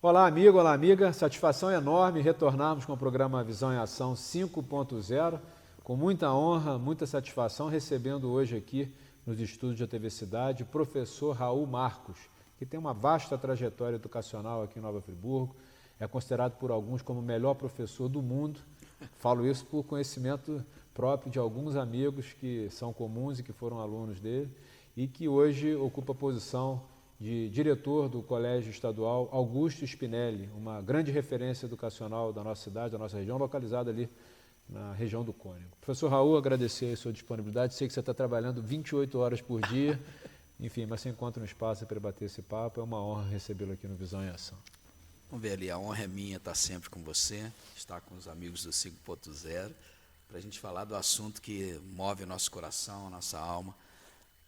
Olá, amigo, olá, amiga. Satisfação enorme retornarmos com o programa Visão em Ação 5.0. Com muita honra, muita satisfação, recebendo hoje aqui nos estúdios da TV Cidade o professor Raul Marcos, que tem uma vasta trajetória educacional aqui em Nova Friburgo. É considerado por alguns como o melhor professor do mundo. Falo isso por conhecimento próprio de alguns amigos que são comuns e que foram alunos dele e que hoje ocupa a posição de diretor do Colégio Estadual Augusto Spinelli, uma grande referência educacional da nossa cidade, da nossa região, localizada ali na região do Cônego. Professor Raul, agradecer a sua disponibilidade. Sei que você está trabalhando 28 horas por dia, enfim, mas você encontra um espaço para bater esse papo. É uma honra recebê-lo aqui no Visão em Ação. Vamos ver ali, a honra é minha estar sempre com você, estar com os amigos do 5.0, para a gente falar do assunto que move o nosso coração, a nossa alma,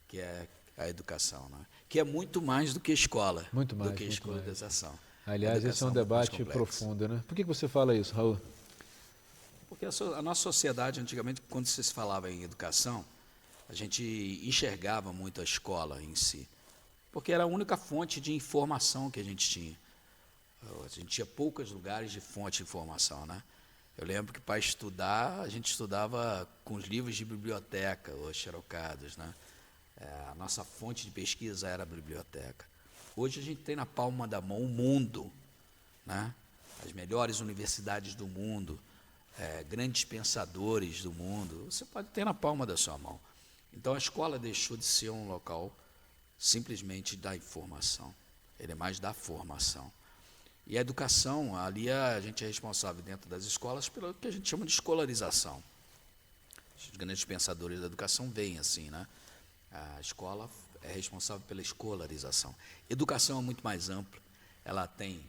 que é a educação, né? Que é muito mais do que escola, muito mais, do que escolarização. Aliás, esse é um debate profundo, né? Por que você fala isso, Raul? Porque a nossa sociedade, antigamente, quando se falava em educação, a gente enxergava muito a escola em si, porque era a única fonte de informação que a gente tinha. A gente tinha poucos lugares de fonte de informação, né? Eu lembro que para estudar, a gente estudava com os livros de biblioteca, os xerocados, né? A nossa fonte de pesquisa era a biblioteca. Hoje a gente tem na palma da mão o mundo, né? As melhores universidades do mundo, grandes pensadores do mundo, você pode ter na palma da sua mão. Então a escola deixou de ser um local simplesmente da informação, ele é mais da formação. E a educação, ali a gente é responsável dentro das escolas pelo que a gente chama de escolarização. Os grandes pensadores da educação veem assim, né? A escola é responsável pela escolarização. Educação é muito mais ampla, ela tem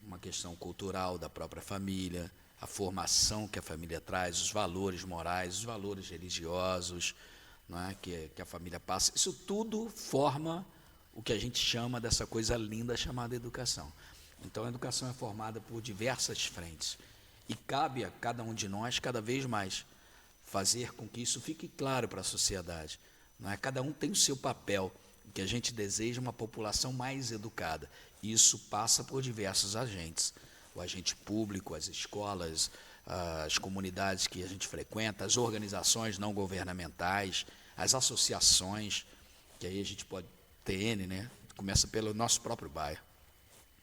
uma questão cultural da própria família, a formação que a família traz, os valores morais, os valores religiosos, não é? que a família passa. Isso tudo forma o que a gente chama dessa coisa linda chamada educação. Então a educação é formada por diversas frentes e cabe a cada um de nós, cada vez mais, fazer com que isso fique claro para a sociedade. Não é? Cada um tem o seu papel, que a gente deseja uma população mais educada. E isso passa por diversos agentes. O agente público, as escolas, as comunidades que a gente frequenta, as organizações não governamentais, as associações, que aí a gente pode ter N, né? Começa pelo nosso próprio bairro.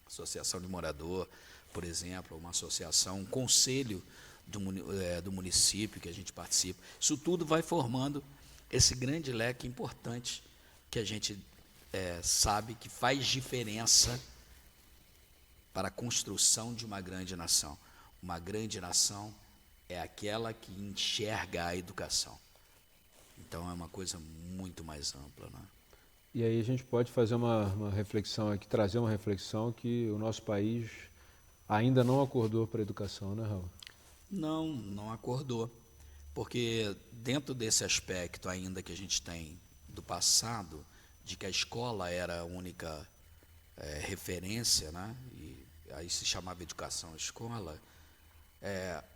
Associação de morador, por exemplo, uma associação, um conselho do município que a gente participa. Isso tudo vai formando esse grande leque importante que a gente sabe que faz diferença para a construção de uma grande nação. Uma grande nação é aquela que enxerga a educação. Então é uma coisa muito mais ampla, né? E aí a gente pode fazer uma reflexão aqui, trazer uma reflexão que o nosso país ainda não acordou para a educação, né, Raul? Não acordou. Porque dentro desse aspecto ainda que a gente tem do passado, de que a escola era a única referência, né? E aí se chamava educação escola,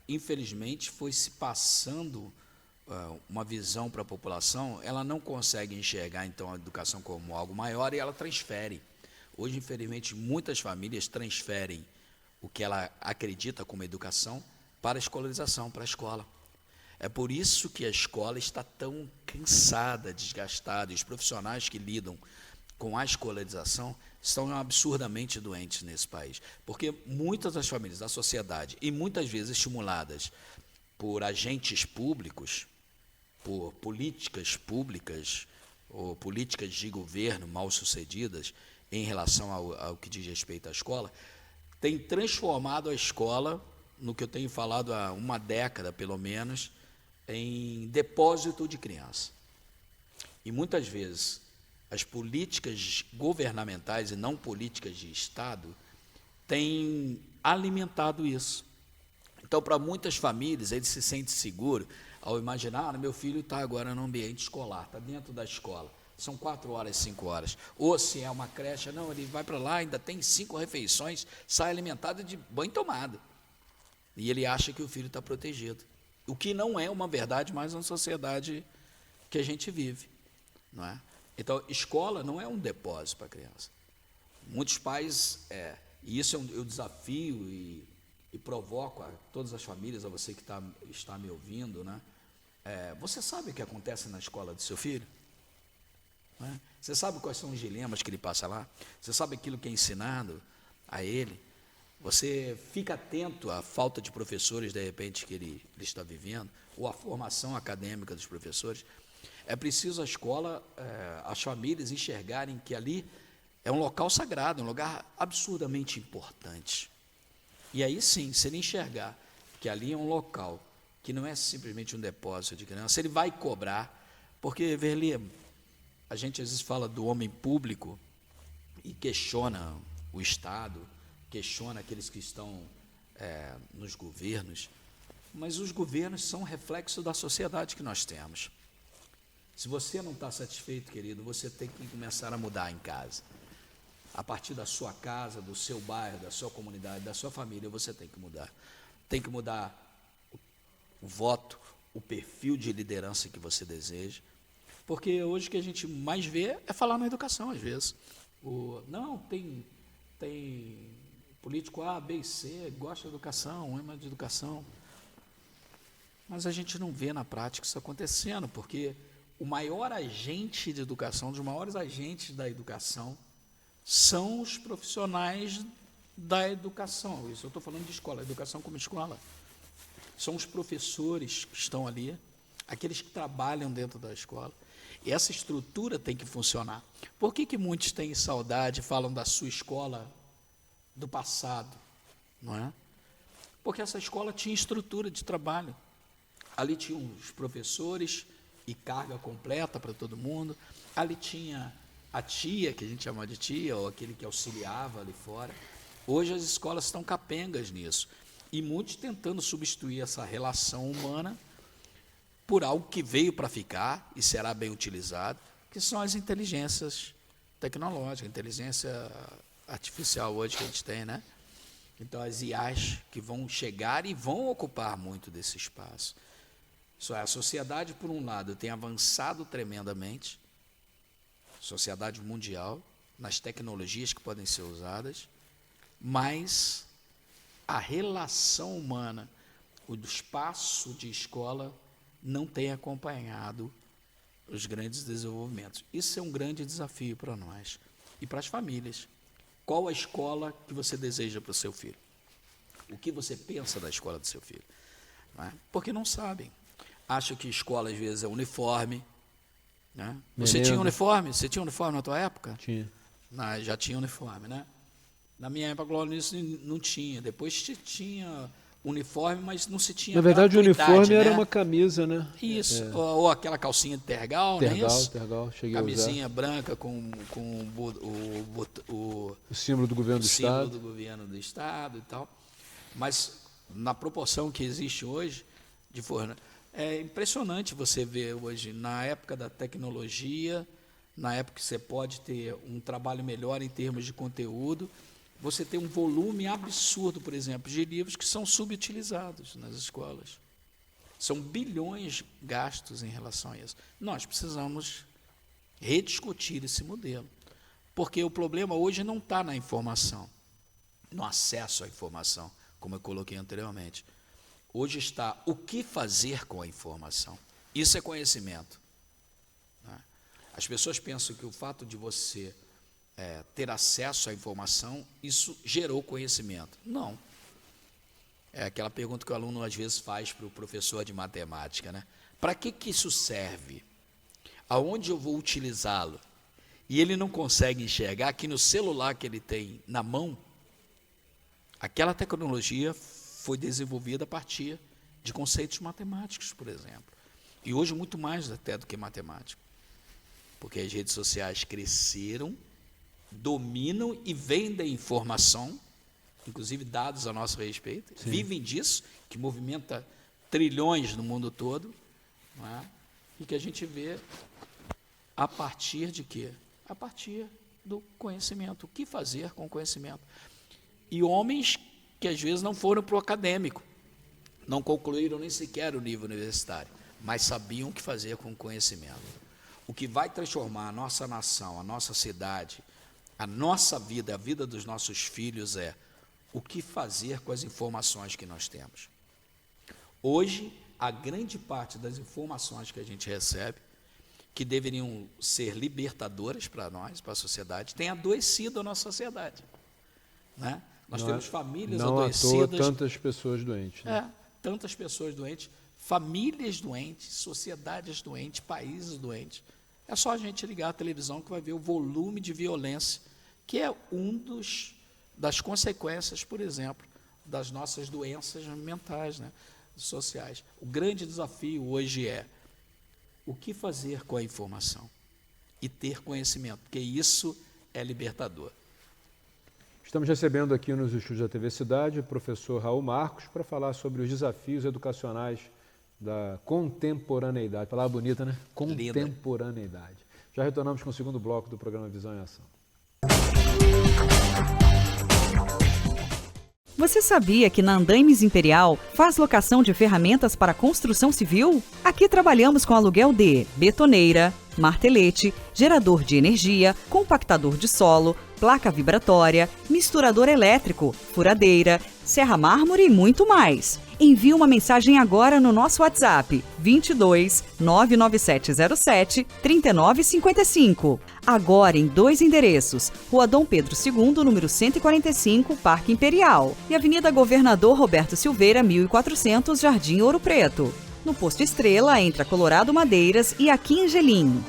infelizmente foi se passando uma visão para a população, ela não consegue enxergar então a educação como algo maior e ela transfere. Hoje, infelizmente, muitas famílias transferem o que ela acredita como educação para a escolarização, para a escola. É por isso que a escola está tão cansada, desgastada, e os profissionais que lidam com a escolarização estão absurdamente doentes nesse país. Porque muitas das famílias da sociedade, e muitas vezes estimuladas por agentes públicos, por políticas públicas ou políticas de governo mal sucedidas em relação ao que diz respeito à escola, têm transformado a escola, no que eu tenho falado há uma década pelo menos, em depósito de criança. E muitas vezes as políticas governamentais e não políticas de Estado têm alimentado isso. Então, para muitas famílias, ele se sente seguro ao imaginar, meu filho está agora no ambiente escolar, está dentro da escola, são 4 horas, 5 horas. Ou se é uma creche, não, ele vai para lá, ainda tem 5 refeições, sai alimentado de banho tomado. E ele acha que o filho está protegido. O que não é uma verdade mais na sociedade que a gente vive, não é? Então, escola não é um depósito para a criança. Muitos pais E isso eu desafio e provoco a todas as famílias, a você que está me ouvindo, né? Você sabe o que acontece na escola do seu filho? Né? Você sabe quais são os dilemas que ele passa lá? Você sabe aquilo que é ensinado a ele? Você fica atento à falta de professores, de repente, que ele está vivendo, ou à formação acadêmica dos professores? É preciso a escola, as famílias enxergarem que ali é um local sagrado, um lugar absurdamente importante. E aí sim, se ele enxergar que ali é um local que não é simplesmente um depósito de criança, ele vai cobrar, porque, Verli, a gente às vezes fala do homem público e questiona o Estado, questiona aqueles que estão nos governos, mas os governos são reflexo da sociedade que nós temos. Se você não está satisfeito, querido, você tem que começar a mudar em casa. A partir da sua casa, do seu bairro, da sua comunidade, da sua família, você tem que mudar. Tem que mudar o voto, o perfil de liderança que você deseja, porque hoje o que a gente mais vê é falar na educação, às vezes. Não, tem político A, B e C, gosta de educação, ama de educação. Mas a gente não vê na prática isso acontecendo, porque o maior agente de educação, um dos maiores agentes da educação, são os profissionais da educação. Isso eu estou falando de escola, educação como escola. São os professores que estão ali, aqueles que trabalham dentro da escola. E essa estrutura tem que funcionar. Por que muitos têm saudade, falam da sua escola do passado? Não é? Porque essa escola tinha estrutura de trabalho. Ali tinha os professores e carga completa para todo mundo. Ali tinha a tia, que a gente chama de tia, ou aquele que auxiliava ali fora. Hoje as escolas estão capengas nisso. E muitos tentando substituir essa relação humana por algo que veio para ficar e será bem utilizado, que são as inteligências tecnológicas, inteligência artificial hoje que a gente tem, né? Então, as IAs que vão chegar e vão ocupar muito desse espaço. A sociedade, por um lado, tem avançado tremendamente, sociedade mundial, nas tecnologias que podem ser usadas, mas a relação humana, o espaço de escola, não tem acompanhado os grandes desenvolvimentos. Isso é um grande desafio para nós e para as famílias. Qual a escola que você deseja para o seu filho? O que você pensa da escola do seu filho? Não é? Porque não sabem. Acham que escola, às vezes, é uniforme. Né? Você tinha uniforme? Você tinha uniforme na tua época? Tinha. Já tinha uniforme, né? Na minha época, isso não tinha. Depois tinha uniforme, mas não se tinha. Na verdade, o uniforme né? era uma camisa, né? Isso. Ou aquela calcinha de tergal, não é isso? Tergal, cheguei Camisinha a usar. branca com O símbolo do governo do Estado. O símbolo do governo do Estado e tal. Mas, na proporção que existe hoje, de forma... É impressionante você ver hoje, na época da tecnologia, na época que você pode ter um trabalho melhor em termos de conteúdo, você tem um volume absurdo, por exemplo, de livros que são subutilizados nas escolas. São bilhões gastos em relação a isso. Nós precisamos rediscutir esse modelo, porque o problema hoje não está na informação, no acesso à informação, como eu coloquei anteriormente. Hoje está o que fazer com a informação. Isso é conhecimento. Né? As pessoas pensam que o fato de você ter acesso à informação, isso gerou conhecimento. Não. É aquela pergunta que o aluno às vezes faz para o professor de matemática, né? Para que isso serve? Aonde eu vou utilizá-lo? E ele não consegue enxergar que no celular que ele tem na mão, aquela tecnologia foi desenvolvida a partir de conceitos matemáticos, por exemplo. E hoje muito mais até do que matemático. Porque as redes sociais cresceram, dominam e vendem informação, inclusive dados a nosso respeito, Sim. Vivem disso, que movimenta trilhões no mundo todo, não é? E que a gente vê a partir de quê? A partir do conhecimento. O que fazer com o conhecimento? E homens que às vezes não foram para o acadêmico, não concluíram nem sequer o nível universitário, mas sabiam o que fazer com o conhecimento. O que vai transformar a nossa nação, a nossa cidade, A nossa vida, a vida dos nossos filhos é o que fazer com as informações que nós temos. Hoje, a grande parte das informações que a gente recebe, que deveriam ser libertadoras para nós, para a sociedade, tem adoecido a nossa sociedade. Né? Nós temos famílias adoecidas. Não à toa tantas pessoas doentes. Né? Tantas pessoas doentes, famílias doentes, sociedades doentes, países doentes. É só a gente ligar a televisão que vai ver o volume de violência, que é das consequências, por exemplo, das nossas doenças mentais, né, sociais. O grande desafio hoje é o que fazer com a informação e ter conhecimento, porque isso é libertador. Estamos recebendo aqui nos estúdios da TV Cidade o professor Raul Marcos para falar sobre os desafios educacionais da contemporaneidade. Palavra bonita, né? Contemporaneidade. Já retornamos com o segundo bloco do programa Visão em Ação. Você sabia que na Andaimes Imperial faz locação de ferramentas para construção civil? Aqui trabalhamos com aluguel de betoneira, martelete, gerador de energia, compactador de solo, placa vibratória, misturador elétrico, furadeira, serra mármore e muito mais. Envie uma mensagem agora no nosso WhatsApp 22 99707 3955. Agora em 2 endereços, Rua Dom Pedro II, número 145, Parque Imperial, e Avenida Governador Roberto Silveira, 1400, Jardim Ouro Preto. No Posto Estrela, entre a Colorado Madeiras e a Quingelim.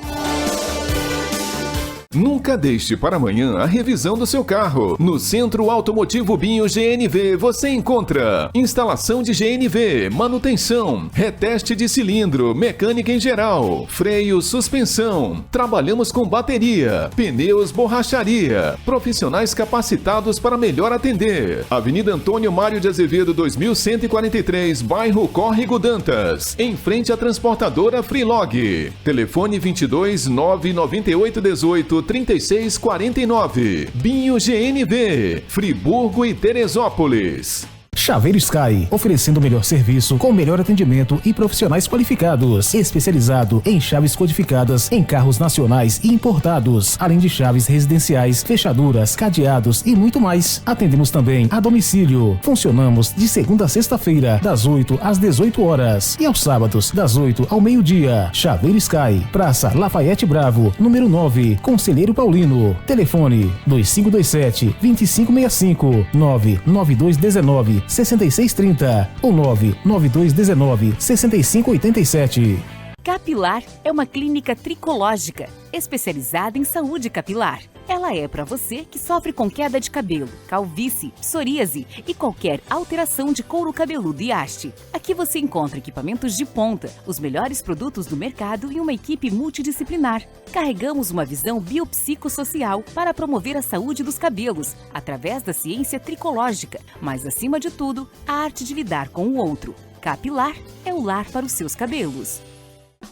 Nunca deixe para amanhã a revisão do seu carro. No Centro Automotivo Binho GNV você encontra instalação de GNV, manutenção, reteste de cilindro, mecânica em geral, freio, suspensão. Trabalhamos com bateria, pneus, borracharia. Profissionais capacitados para melhor atender. Avenida Antônio Mário de Azevedo 2143, bairro Córrego Dantas, em frente à transportadora Freelog. Telefone 22 998 18 3649. Binho GNV, Friburgo e Teresópolis. Chaveiro Sky, oferecendo o melhor serviço, com o melhor atendimento e profissionais qualificados, especializado em chaves codificadas em carros nacionais e importados, além de chaves residenciais, fechaduras, cadeados e muito mais. Atendemos também a domicílio. Funcionamos de segunda a sexta-feira, das 8 às 18 horas e aos sábados, das 8 ao meio-dia. Chaveiro Sky, Praça Lafayette Bravo, número 9, Conselheiro Paulino. Telefone 2567-2565, 99219 6630 ou 99219 6587. Capilar é uma clínica tricológica, especializada em saúde capilar. Ela é para você que sofre com queda de cabelo, calvície, psoríase e qualquer alteração de couro cabeludo e haste. Aqui você encontra equipamentos de ponta, os melhores produtos do mercado e uma equipe multidisciplinar. Carregamos uma visão biopsicossocial para promover a saúde dos cabelos, através da ciência tricológica, mas acima de tudo, a arte de lidar com o outro. Capilar é o lar para os seus cabelos.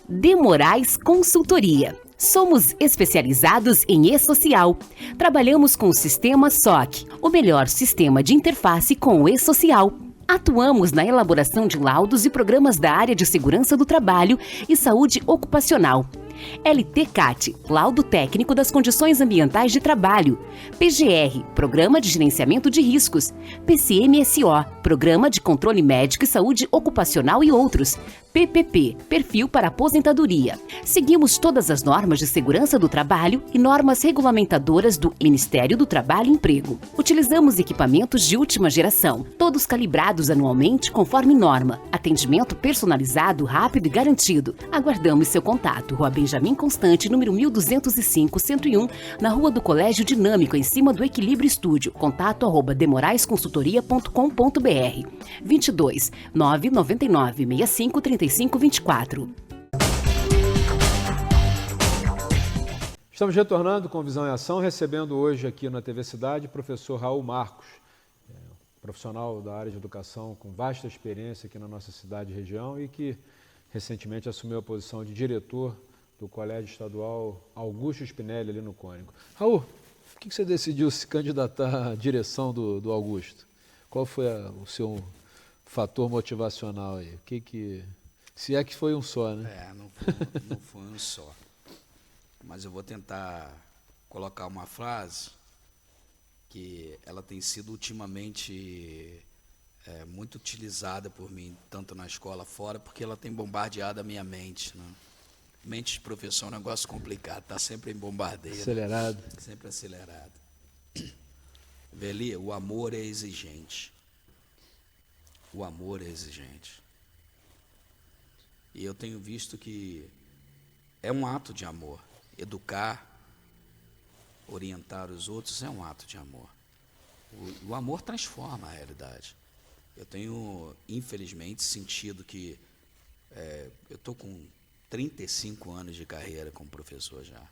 De Moraes Consultoria. Somos especializados em e-social. Trabalhamos com o sistema SOC, o melhor sistema de interface com o e-social. Atuamos na elaboração de laudos e programas da área de segurança do trabalho e saúde ocupacional. LTCAT, Laudo Técnico das Condições Ambientais de Trabalho. PGR, Programa de Gerenciamento de Riscos. PCMSO, Programa de Controle Médico e Saúde Ocupacional e outros. PPP, Perfil para Aposentadoria. Seguimos todas as normas de segurança do trabalho e normas regulamentadoras do Ministério do Trabalho e Emprego. Utilizamos equipamentos de última geração, todos calibrados anualmente conforme norma. Atendimento personalizado, rápido e garantido. Aguardamos seu contato. Rua Benjamin Constante, número 1205-101, na Rua do Colégio Dinâmico, em cima do Equilíbrio Estúdio. Contato @demoraesconsultoria.com.br 22 999 65 35 24. Estamos retornando com Visão em Ação, recebendo hoje aqui na TV Cidade o professor Raul Marcos, profissional da área de educação com vasta experiência aqui na nossa cidade e região e que recentemente assumiu a posição de diretor do Colégio Estadual Augusto Spinelli, ali no Cônigo. Raul, por que você decidiu se candidatar à direção do Augusto? Qual foi o seu fator motivacional aí? Se é que foi um só, né? Não foi um só. Mas eu vou tentar colocar uma frase que ela tem sido ultimamente muito utilizada por mim, tanto na escola fora, porque ela tem bombardeado a minha mente, né? Mente de professor é um negócio complicado, está sempre em bombardeio. Acelerado. Sempre acelerado. Veli, o amor é exigente. O amor é exigente. E eu tenho visto que é um ato de amor. Educar, orientar os outros é um ato de amor. O amor transforma a realidade. Eu tenho, infelizmente, sentido que eu estou com 35 anos de carreira como professor já.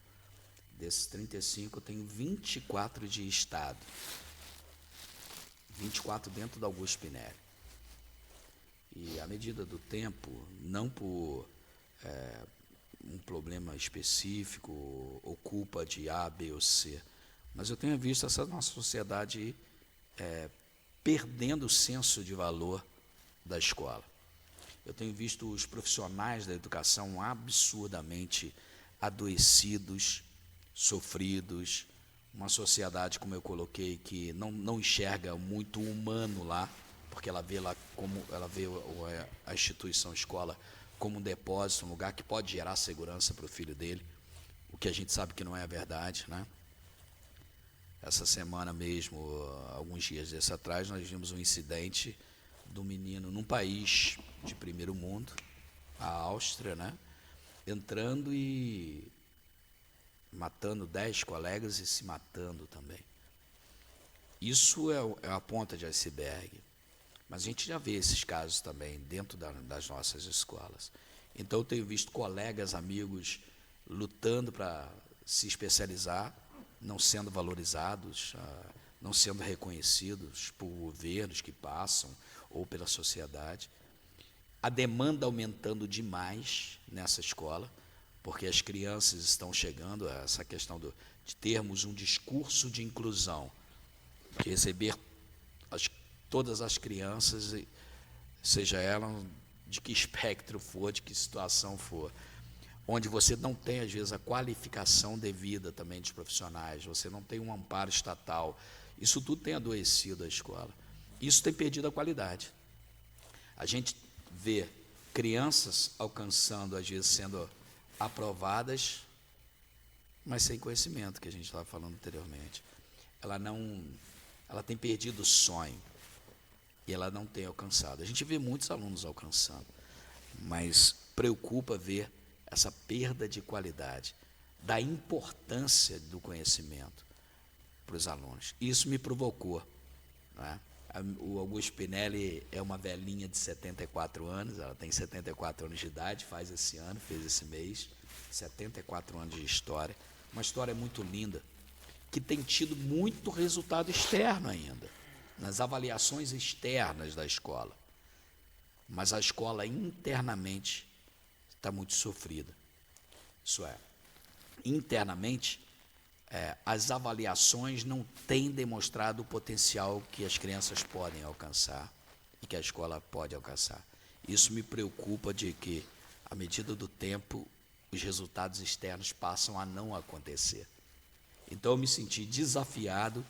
Desses 35, eu tenho 24 de estado. 24 dentro da Augusto Pinelli. E à medida do tempo, não por um problema específico ou culpa de A, B ou C, mas eu tenho visto essa nossa sociedade perdendo o senso de valor da escola. Eu tenho visto os profissionais da educação absurdamente adoecidos, sofridos, uma sociedade, como eu coloquei, que não enxerga muito o humano lá, porque ela vê a instituição escola como um depósito, um lugar que pode gerar segurança para o filho dele, o que a gente sabe que não é a verdade, né? Essa semana mesmo, alguns dias desses atrás, nós vimos um incidente do menino num país de primeiro mundo, a Áustria, né? Entrando e matando 10 colegas e se matando também. Isso é a ponta de iceberg. Mas a gente já vê esses casos também dentro das nossas escolas. Então eu tenho visto colegas, amigos, lutando para se especializar, não sendo valorizados, não sendo reconhecidos por governos que passam ou pela sociedade. A demanda aumentando demais nessa escola, porque as crianças estão chegando a essa questão de termos um discurso de inclusão, de receber todas as crianças, seja ela de que espectro for, de que situação for, onde você não tem, às vezes, a qualificação devida também dos profissionais, você não tem um amparo estatal, isso tudo tem adoecido a escola, isso tem perdido a qualidade. A gente vê crianças alcançando, às vezes, sendo aprovadas, mas sem conhecimento, que a gente estava falando anteriormente. Ela tem perdido o sonho e ela não tem alcançado. A gente vê muitos alunos alcançando, mas preocupa ver essa perda de qualidade, da importância do conhecimento para os alunos. Isso me provocou, né? O Augusto Pinelli é uma velhinha de 74 anos, ela tem 74 anos de idade, faz esse ano, fez esse mês, 74 anos de história, uma história muito linda, que tem tido muito resultado externo ainda, nas avaliações externas da escola, mas a escola internamente está muito sofrida. Isso é, internamente, as avaliações não têm demonstrado o potencial que as crianças podem alcançar e que a escola pode alcançar. Isso me preocupa de que, à medida do tempo, os resultados externos passam a não acontecer. Então, eu me senti desafiado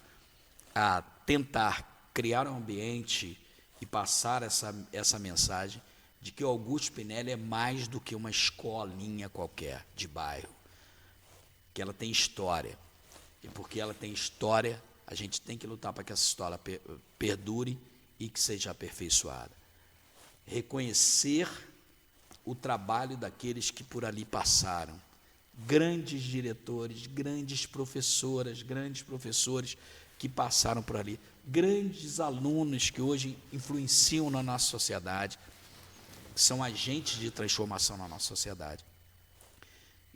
a tentar criar um ambiente e passar essa mensagem de que o Augusto Pinelli é mais do que uma escolinha qualquer de bairro, que ela tem história. E porque ela tem história, a gente tem que lutar para que essa história perdure e que seja aperfeiçoada. Reconhecer o trabalho daqueles que por ali passaram. Grandes diretores, grandes professoras, grandes professores que passaram por ali. Grandes alunos que hoje influenciam na nossa sociedade, que são agentes de transformação na nossa sociedade.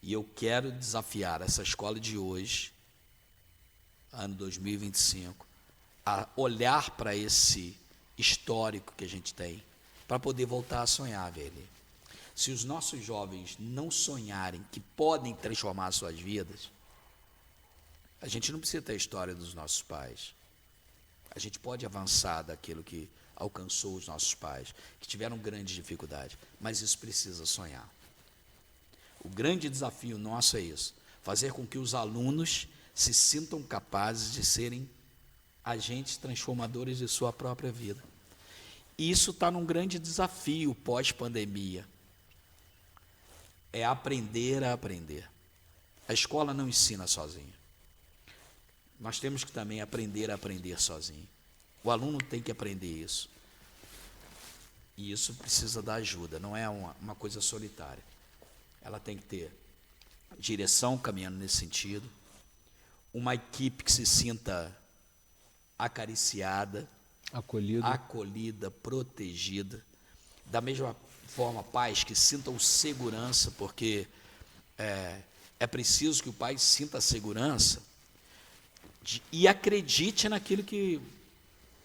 E eu quero desafiar essa escola de hoje, ano 2025, a olhar para esse histórico que a gente tem, para poder voltar a sonhar, velho. Se os nossos jovens não sonharem que podem transformar suas vidas, a gente não precisa ter a história dos nossos pais. A gente pode avançar daquilo que alcançou os nossos pais, que tiveram grandes dificuldades, mas isso precisa sonhar. O grande desafio nosso é isso, fazer com que os alunos se sintam capazes de serem agentes transformadores de sua própria vida. E isso está num grande desafio pós-pandemia. É aprender a aprender. A escola não ensina sozinha. Nós temos que também aprender a aprender sozinho. O aluno tem que aprender isso. E isso precisa da ajuda, não é uma coisa solitária. Ela tem que ter direção caminhando nesse sentido, uma equipe que se sinta acariciada, acolhida, protegida. Da mesma forma, pais que sintam segurança, porque é preciso que o pai sinta segurança e acredite naquilo que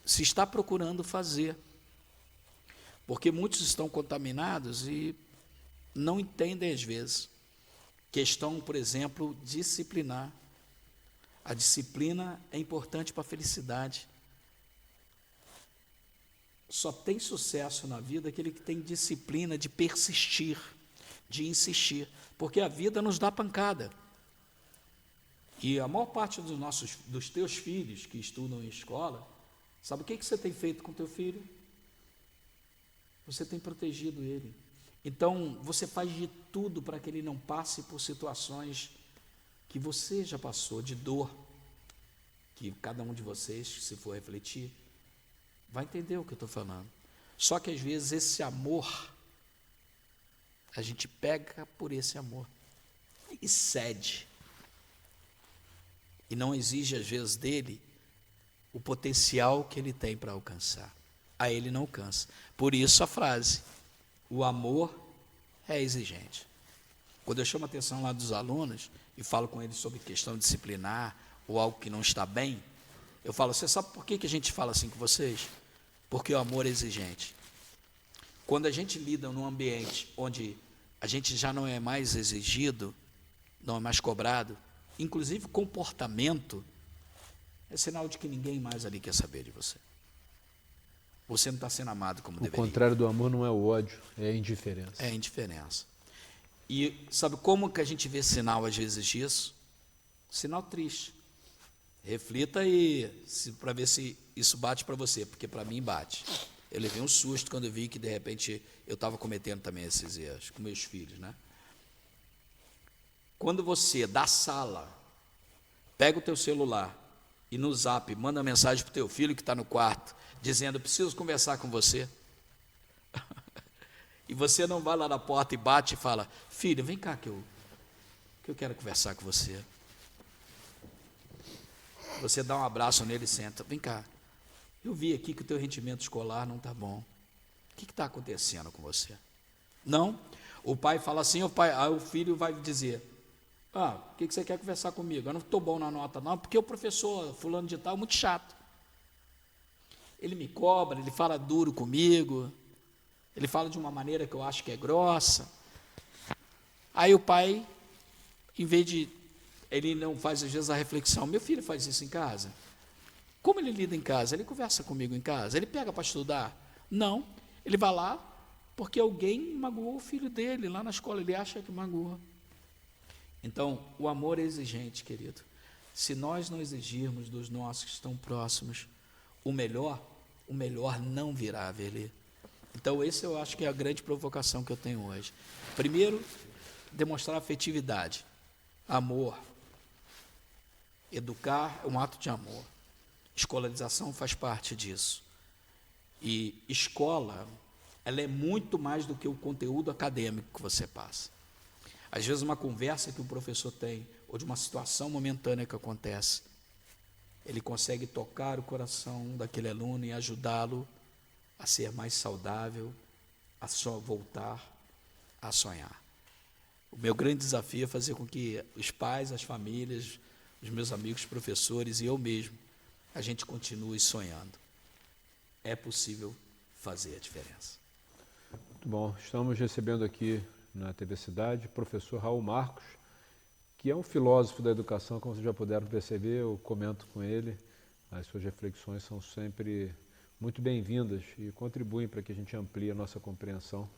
se está procurando fazer. Porque muitos estão contaminados e não entendem às vezes. Questão, por exemplo, disciplinar. A disciplina é importante para a felicidade. Só tem sucesso na vida aquele que tem disciplina de persistir, de insistir, porque a vida nos dá pancada. E a maior parte dos teus filhos que estudam em escola, sabe o que você tem feito com teu filho? Você tem protegido ele. Então, você faz de tudo para que ele não passe por situações que você já passou, de dor, que cada um de vocês, se for refletir, vai entender o que eu estou falando. Só que às vezes esse amor, a gente pega por esse amor e cede. E não exige às vezes dele o potencial que ele tem para alcançar. A ele não alcança. Por isso a frase, o amor é exigente. Quando eu chamo a atenção lá dos alunos e falo com eles sobre questão disciplinar ou algo que não está bem, eu falo, você sabe por que a gente fala assim com vocês? Porque o amor é exigente. Quando a gente lida num ambiente onde a gente já não é mais exigido, não é mais cobrado, inclusive comportamento, é sinal de que ninguém mais ali quer saber de você. Você não está sendo amado como deveria. O contrário do amor não é o ódio, é a indiferença. É a indiferença. E sabe como que a gente vê sinal às vezes disso? Sinal triste. Reflita aí para ver se isso bate para você, porque para mim bate. Eu levei um susto quando eu vi que de repente eu estava cometendo também esses erros com meus filhos, né? Quando você da sala pega o teu celular e no Zap manda uma mensagem para o teu filho que está no quarto, dizendo, preciso conversar com você. E você não vai lá na porta e bate e fala, filho, vem cá que eu quero conversar com você. Você dá um abraço nele e senta, vem cá, eu vi aqui que o teu rendimento escolar não está bom. O que está acontecendo com você? Não? O pai fala assim, aí o filho vai dizer, o que você quer conversar comigo? Eu não estou bom na nota não, porque o professor fulano de tal é muito chato. Ele me cobra, ele fala duro comigo, ele fala de uma maneira que eu acho que é grossa. Aí o pai, em vez de, ele não faz às vezes a reflexão, meu filho faz isso em casa? Como ele lida em casa? Ele conversa comigo em casa? Ele pega para estudar? Não, ele vai lá porque alguém magoou o filho dele lá na escola, ele acha que magoou. Então, o amor é exigente, querido. Se nós não exigirmos dos nossos que estão próximos o melhor não virá a haver. Então, esse eu acho que é a grande provocação que eu tenho hoje. Primeiro, demonstrar afetividade, amor. Educar é um ato de amor. Escolarização faz parte disso. E escola, ela é muito mais do que o conteúdo acadêmico que você passa. Às vezes uma conversa que o professor tem, ou de uma situação momentânea que acontece, ele consegue tocar o coração daquele aluno e ajudá-lo a ser mais saudável, a só voltar a sonhar. O meu grande desafio é fazer com que os pais, as famílias, os meus amigos, professores e eu mesmo, a gente continue sonhando. É possível fazer a diferença. Muito bom. Estamos recebendo aqui na TV Cidade o professor Raul Marcos, que é um filósofo da educação, como vocês já puderam perceber, eu comento com ele, as suas reflexões são sempre muito bem-vindas e contribuem para que a gente amplie a nossa compreensão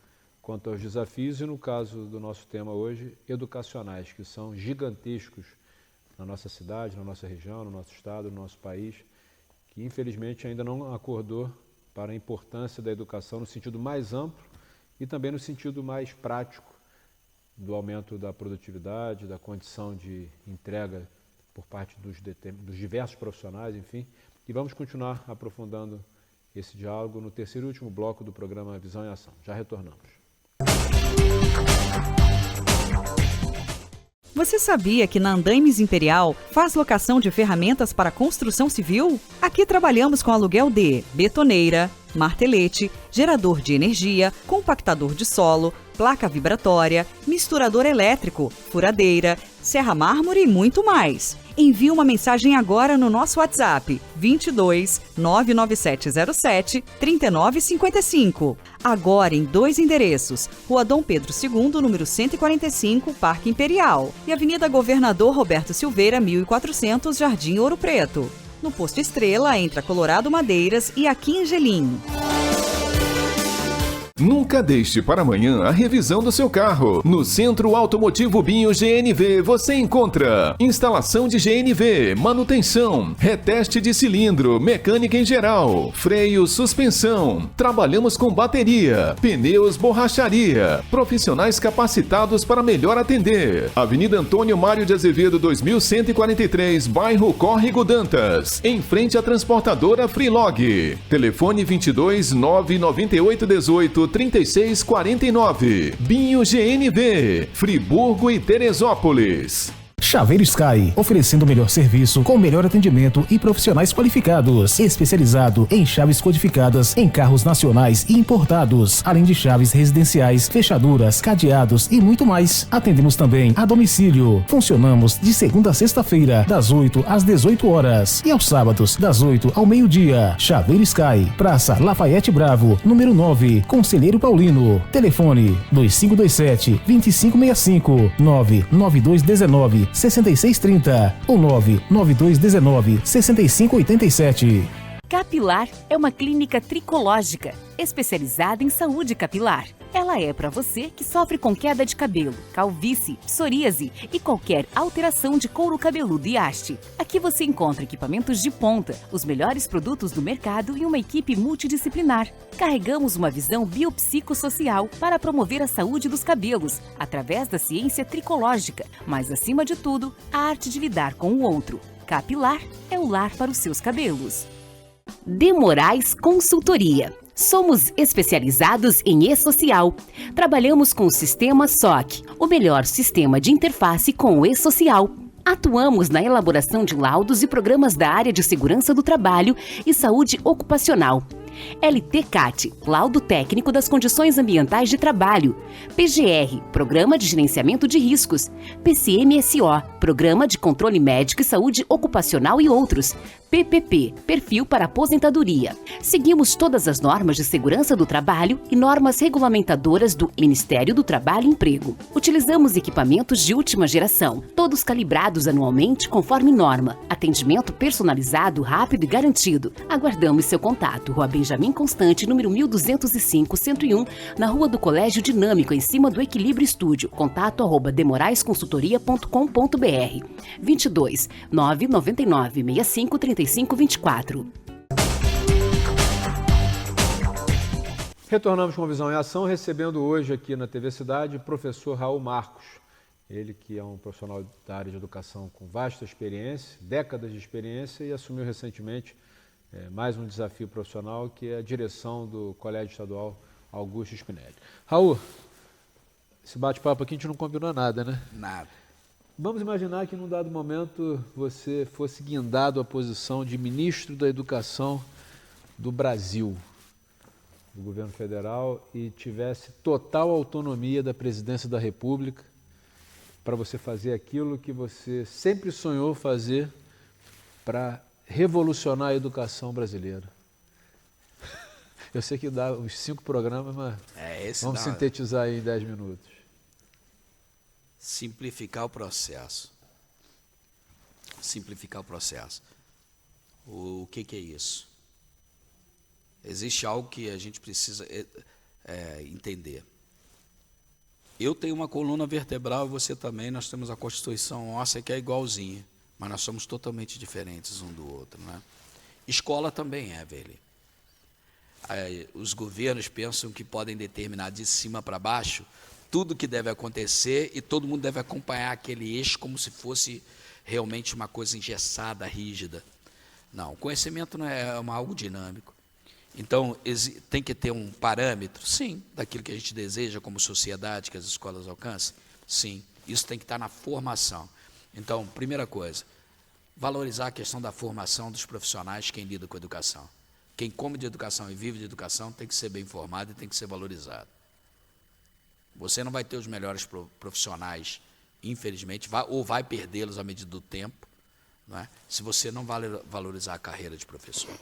quanto aos desafios e, no caso do nosso tema hoje, educacionais, que são gigantescos na nossa cidade, na nossa região, no nosso estado, no nosso país, que infelizmente ainda não acordou para a importância da educação no sentido mais amplo e também no sentido mais prático do aumento da produtividade, da condição de entrega por parte dos diversos profissionais, enfim. E vamos continuar aprofundando esse diálogo no terceiro e último bloco do programa Visão em Ação. Já retornamos. Você sabia que na Andaimes Imperial faz locação de ferramentas para construção civil? Aqui trabalhamos com aluguel de betoneira, martelete, gerador de energia, compactador de solo, placa vibratória, misturador elétrico, furadeira, serra mármore e muito mais. Envie uma mensagem agora no nosso WhatsApp 22 99707 3955. Agora em 2 endereços, Rua Dom Pedro II, número 145, Parque Imperial, e Avenida Governador Roberto Silveira, 1400, Jardim Ouro Preto. No Posto Estrela, entre a Colorado Madeiras e a Quingelim. Nunca deixe para amanhã a revisão do seu carro. No Centro Automotivo Binho GNV você encontra instalação de GNV, manutenção, reteste de cilindro, mecânica em geral, freio, suspensão. Trabalhamos com bateria, pneus, borracharia. Profissionais capacitados para melhor atender. Avenida Antônio Mário de Azevedo 2143, bairro Córrego Dantas, em frente à transportadora Freelog. Telefone 22 998 18 3649. Binho GNV, Friburgo e Teresópolis. Chaveiro Sky, oferecendo o melhor serviço com o melhor atendimento e profissionais qualificados, especializado em chaves codificadas em carros nacionais e importados, além de chaves residenciais, fechaduras, cadeados e muito mais. Atendemos também a domicílio. Funcionamos de segunda a sexta-feira, das 8 às 18 horas e aos sábados, das 8 ao meio-dia. Chaveiro Sky, Praça Lafayette Bravo, número 9, Conselheiro Paulino. Telefone 2527-2565, 99219-6630 ou 99219-6587. Capilar é uma clínica tricológica, especializada em saúde capilar. Ela é para você que sofre com queda de cabelo, calvície, psoríase e qualquer alteração de couro cabeludo e haste. Aqui você encontra equipamentos de ponta, os melhores produtos do mercado e uma equipe multidisciplinar. Carregamos uma visão biopsicossocial para promover a saúde dos cabelos, através da ciência tricológica, mas acima de tudo, a arte de lidar com o outro. Capilar é o lar para os seus cabelos. De Moraes Consultoria. Somos especializados em e-social. Trabalhamos com o sistema SOC, o melhor sistema de interface com o e-social. Atuamos na elaboração de laudos e programas da área de segurança do trabalho e saúde ocupacional. LTCAT, Laudo Técnico das Condições Ambientais de Trabalho. PGR, Programa de Gerenciamento de Riscos. PCMSO, Programa de Controle Médico e Saúde Ocupacional e outros. PPP, Perfil para Aposentadoria. Seguimos todas as normas de segurança do trabalho e normas regulamentadoras do Ministério do Trabalho e Emprego. Utilizamos equipamentos de última geração, todos calibrados anualmente conforme norma. Atendimento personalizado, rápido e garantido. Aguardamos seu contato. Rua Benjamin Constante, número 1205-101, na Rua do Colégio Dinâmico, em cima do Equilíbrio Estúdio. Contato @demoraesconsultoria.com.br 22 999 65 3524. Retornamos com Visão em Ação, recebendo hoje aqui na TV Cidade o professor Raul Marcos. Ele que é um profissional da área de educação com vasta experiência, décadas de experiência, e assumiu recentemente mais um desafio profissional, que é a direção do Colégio Estadual Augusto Spinelli. Raul, esse bate-papo aqui a gente não combinou nada, né? Nada. Vamos imaginar que num dado momento você fosse guindado à posição de ministro da Educação do Brasil, do governo federal, e tivesse total autonomia da presidência da República para você fazer aquilo que você sempre sonhou fazer para revolucionar a educação brasileira. Eu sei que dá uns 5 programas, mas vamos sintetizar aí em 10 minutos. Simplificar o processo. Simplificar o processo. O que é isso? Existe algo que a gente precisa entender. Eu tenho uma coluna vertebral, você também, nós temos a constituição óssea que é igualzinha, mas nós somos totalmente diferentes um do outro, né? Escola também é, Veli. Os governos pensam que podem determinar de cima para baixo tudo que deve acontecer e todo mundo deve acompanhar aquele eixo como se fosse realmente uma coisa engessada, rígida. Não, o conhecimento não é algo dinâmico. Então, tem que ter um parâmetro, sim, daquilo que a gente deseja como sociedade, que as escolas alcancem, sim, isso tem que estar na formação. Então, primeira coisa, valorizar a questão da formação dos profissionais, quem lida com educação. Quem come de educação e vive de educação tem que ser bem formado e tem que ser valorizado. Você não vai ter os melhores profissionais, infelizmente, ou vai perdê-los à medida do tempo, não é? Se você não valorizar a carreira de professor.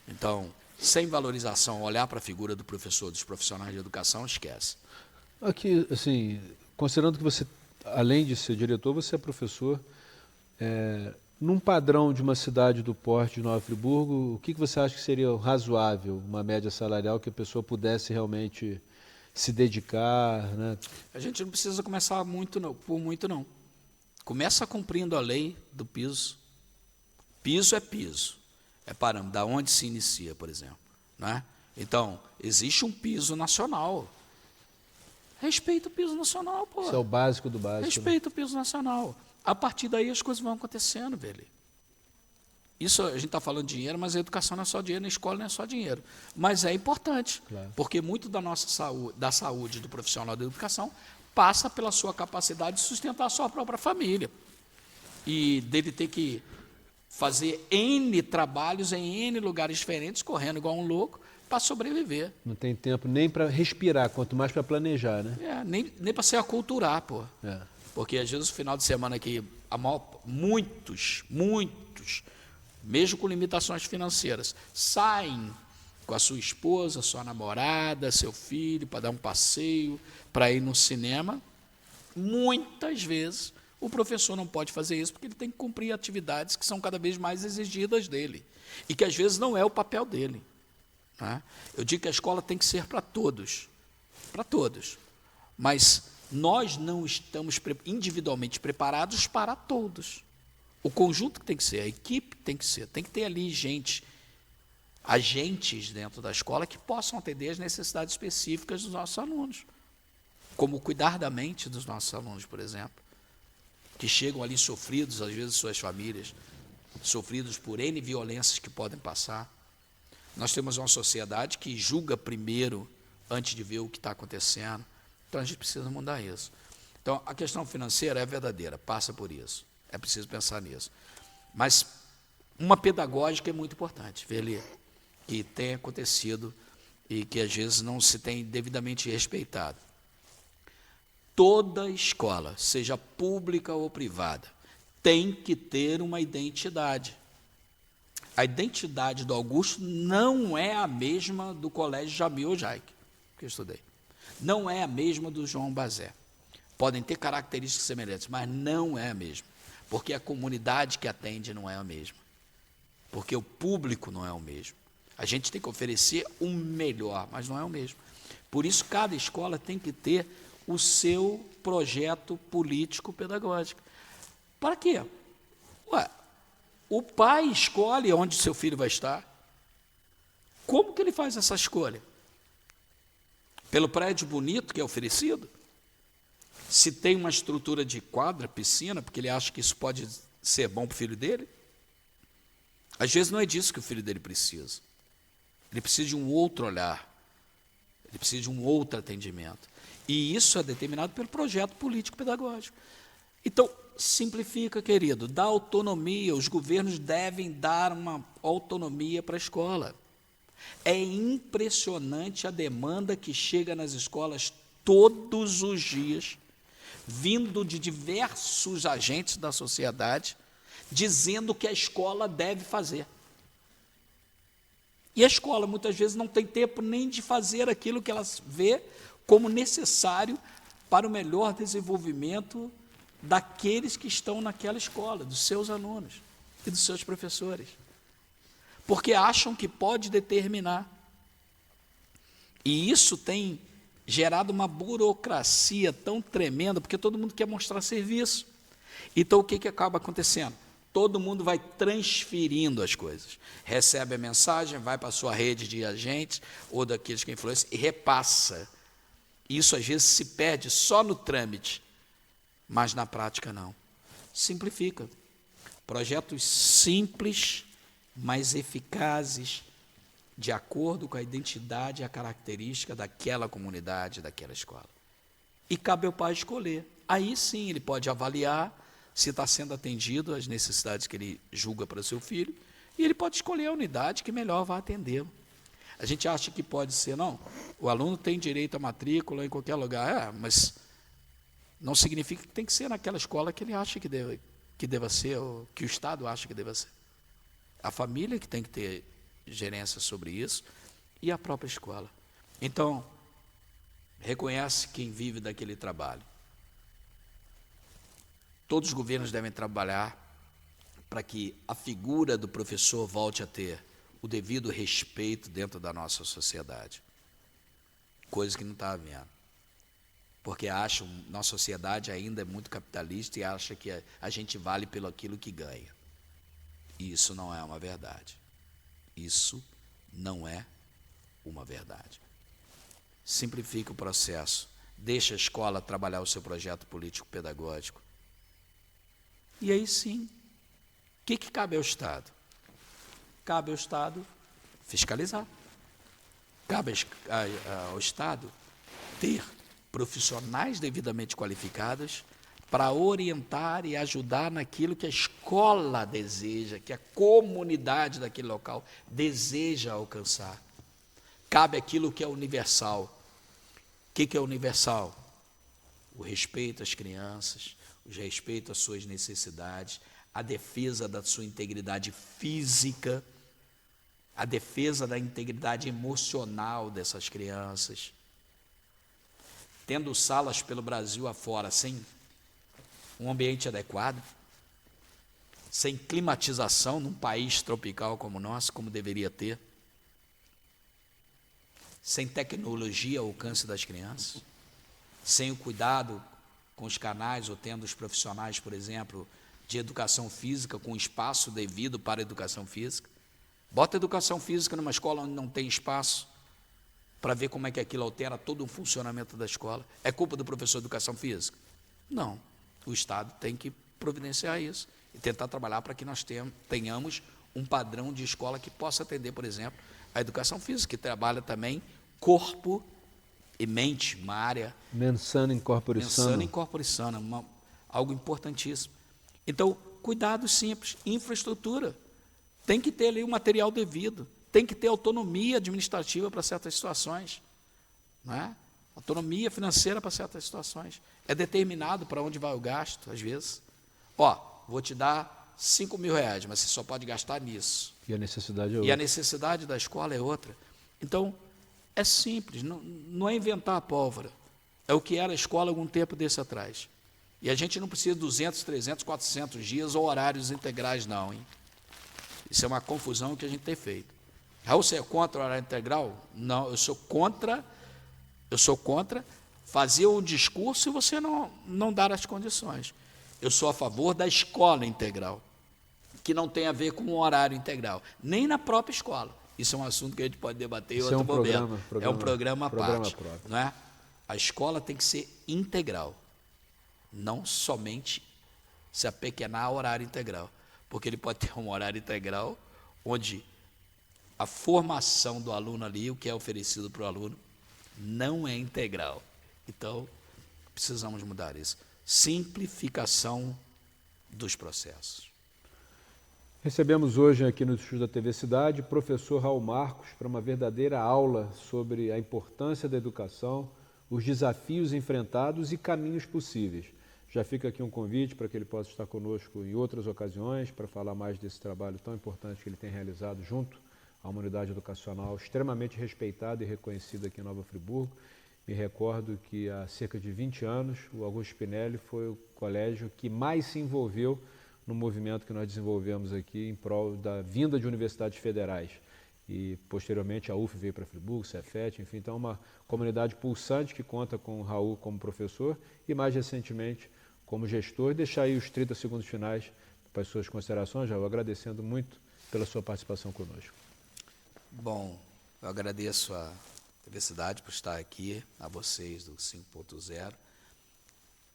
Então, sem valorização, olhar para a figura do professor, dos profissionais de educação, esquece. Aqui, assim, considerando que você, além de ser diretor, você é professor, num padrão de uma cidade do porte de Nova Friburgo, o que você acha que seria razoável, uma média salarial que a pessoa pudesse realmente se dedicar, né? A gente não precisa começar por muito não. Começa cumprindo a lei do piso. Piso é piso. É parâmetro, da onde se inicia, por exemplo. Não é? Então, existe um piso nacional. Respeita o piso nacional, pô. Isso é o básico do básico. Respeita o piso nacional. A partir daí as coisas vão acontecendo, velho. Isso, a gente está falando de dinheiro, mas a educação não é só dinheiro, a escola não é só dinheiro. Mas é importante, claro, porque muito da nossa saúde, da saúde do profissional da educação, passa pela sua capacidade de sustentar a sua própria família. E dele ter que fazer N trabalhos em N lugares diferentes, correndo igual um louco, para sobreviver. Não tem tempo nem para respirar, quanto mais para planejar, né? Nem para se aculturar, pô. Porque às vezes no final de semana aqui, muitos, mesmo com limitações financeiras, saem com a sua esposa, sua namorada, seu filho, para dar um passeio, para ir no cinema. Muitas vezes o professor não pode fazer isso porque ele tem que cumprir atividades que são cada vez mais exigidas dele e que às vezes não é o papel dele. Né? Eu digo que a escola tem que ser para todos, mas nós não estamos individualmente preparados para todos. O conjunto que tem que ser, a equipe tem que ter ali agentes dentro da escola que possam atender às necessidades específicas dos nossos alunos, como cuidar da mente dos nossos alunos, por exemplo, que chegam ali sofridos, às vezes suas famílias, sofridos por N violências que podem passar. Nós temos uma sociedade que julga primeiro, antes de ver o que está acontecendo, então a gente precisa mudar isso. Então, a questão financeira é verdadeira, passa por isso. É preciso pensar nisso. Mas uma pedagógica é muito importante, Veli, que tem acontecido e que às vezes não se tem devidamente respeitado. Toda escola, seja pública ou privada, tem que ter uma identidade. A identidade do Augusto não é a mesma do Colégio Jamil Ojaic, que eu estudei. Não é a mesma do João Bazé. Podem ter características semelhantes, mas não é a mesma. Porque a comunidade que atende não é a mesma. Porque o público não é o mesmo. A gente tem que oferecer o melhor, mas não é o mesmo. Por isso, cada escola tem que ter o seu projeto político-pedagógico. Para quê? O pai escolhe onde seu filho vai estar. Como que ele faz essa escolha? Pelo prédio bonito que é oferecido? Se tem uma estrutura de quadra, piscina, porque ele acha que isso pode ser bom para o filho dele? Às vezes não é disso que o filho dele precisa. Ele precisa de um outro olhar. Ele precisa de um outro atendimento. E isso é determinado pelo projeto político-pedagógico. Então, simplifica, querido, dá autonomia. Os governos devem dar uma autonomia para a escola. É impressionante a demanda que chega nas escolas todos os dias, vindo de diversos agentes da sociedade, dizendo que a escola deve fazer. E a escola, muitas vezes, não tem tempo nem de fazer aquilo que ela vê como necessário para o melhor desenvolvimento daqueles que estão naquela escola, dos seus alunos e dos seus professores. Porque acham que pode determinar. E isso tem gerado uma burocracia tão tremenda, porque todo mundo quer mostrar serviço. Então, o que acaba acontecendo? Todo mundo vai transferindo as coisas. Recebe a mensagem, vai para a sua rede de agentes ou daqueles que influenciam e repassa. Isso às vezes se perde só no trâmite, mas na prática não. Simplifica. Projetos simples, mas eficazes, de acordo com a identidade e a característica daquela comunidade, daquela escola. E cabe ao pai escolher. Aí sim ele pode avaliar se está sendo atendido às necessidades que ele julga para o seu filho, e ele pode escolher a unidade que melhor vai atendê-lo. A gente acha que pode ser, não, o aluno tem direito à matrícula em qualquer lugar, mas não significa que tem que ser naquela escola que ele acha que deva ser, ou que o Estado acha que deva ser. A família que tem que ter gerência sobre isso, e a própria escola. Então, reconhece quem vive daquele trabalho. Todos os governos devem trabalhar para que a figura do professor volte a ter o devido respeito dentro da nossa sociedade. Coisa que não está havendo. Porque acham, nossa sociedade ainda é muito capitalista e acha que a gente vale pelo aquilo que ganha. E isso não é uma verdade. Isso não é uma verdade. Simplifica o processo. Deixa a escola trabalhar o seu projeto político-pedagógico. E aí sim, o que cabe ao Estado? Cabe ao Estado fiscalizar. Cabe ao Estado ter profissionais devidamente qualificados para orientar e ajudar naquilo que a escola deseja, que a comunidade daquele local deseja alcançar. Cabe aquilo que é universal. O que é universal? O respeito às crianças, o respeito às suas necessidades, a defesa da sua integridade física, a defesa da integridade emocional dessas crianças. Tendo salas pelo Brasil afora sem um ambiente adequado, sem climatização num país tropical como o nosso, como deveria ter, sem tecnologia ao alcance das crianças, sem o cuidado com os canais, ou tendo os profissionais, por exemplo, de educação física, com espaço devido para a educação física. Bota educação física numa escola onde não tem espaço, para ver como é que aquilo altera todo o funcionamento da escola. É culpa do professor de educação física? Não. O Estado tem que providenciar isso e tentar trabalhar para que nós tenhamos um padrão de escola que possa atender, por exemplo, a educação física, que trabalha também corpo e mente, uma área... Mens sana in corpore sano. Mens sana in corpore sano, algo importantíssimo. Então, cuidados simples, infraestrutura. Tem que ter ali o material devido, tem que ter autonomia administrativa para certas situações, não é? Autonomia financeira para certas situações. É determinado para onde vai o gasto, às vezes. Vou te dar 5 mil reais, mas você só pode gastar nisso. E a necessidade é outra. E a necessidade da escola é outra. Então, é simples, não é inventar a pólvora. É o que era a escola algum tempo desse atrás. E a gente não precisa de 200, 300, 400 dias ou horários integrais, não, hein? Isso é uma confusão que a gente tem feito. Raul, você é contra o horário integral? Não, eu sou contra fazer um discurso e você não dar as condições. Eu sou a favor da escola integral, que não tem a ver com o horário integral, nem na própria escola. Isso é um assunto que a gente pode debater em outro momento. É um programa à parte. Não é? A escola tem que ser integral, não somente se apequenar ao horário integral, porque ele pode ter um horário integral onde a formação do aluno ali, o que é oferecido para o aluno, não é integral. Então, precisamos mudar isso. Simplificação dos processos. Recebemos hoje aqui no estúdio da TV Cidade o professor Raul Marcos para uma verdadeira aula sobre a importância da educação, os desafios enfrentados e caminhos possíveis. Já fica aqui um convite para que ele possa estar conosco em outras ocasiões para falar mais desse trabalho tão importante que ele tem realizado junto a uma unidade educacional extremamente respeitada e reconhecida aqui em Nova Friburgo. Me recordo que há cerca de 20 anos o Augusto Spinelli foi o colégio que mais se envolveu no movimento que nós desenvolvemos aqui em prol da vinda de universidades federais. E posteriormente a UF veio para Friburgo, Cefet, enfim, então uma comunidade pulsante que conta com o Raul como professor e mais recentemente como gestor. Deixar aí os 30 segundos finais para as suas considerações, Raul, agradecendo muito pela sua participação conosco. Bom, eu agradeço a TV Cidade por estar aqui, a vocês do 5.0.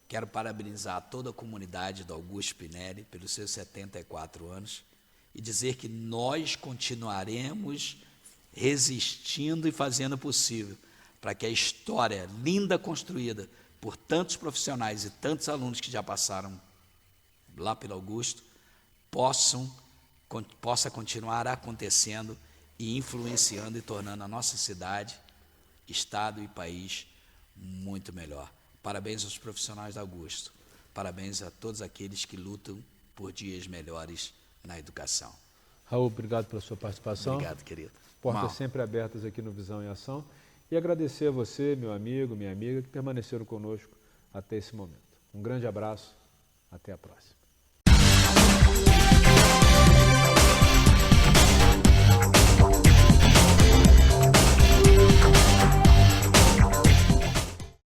Quero parabenizar toda a comunidade do Augusto Spinelli pelos seus 74 anos e dizer que nós continuaremos resistindo e fazendo o possível para que a história linda construída por tantos profissionais e tantos alunos que já passaram lá pelo Augusto possa continuar acontecendo e influenciando e tornando a nossa cidade, estado e país muito melhor. Parabéns aos profissionais da Augusto. Parabéns a todos aqueles que lutam por dias melhores na educação. Raul, obrigado pela sua participação. Obrigado, querido. Portas sempre abertas aqui no Visão em Ação. E agradecer a você, meu amigo, minha amiga, que permaneceram conosco até esse momento. Um grande abraço. Até a próxima.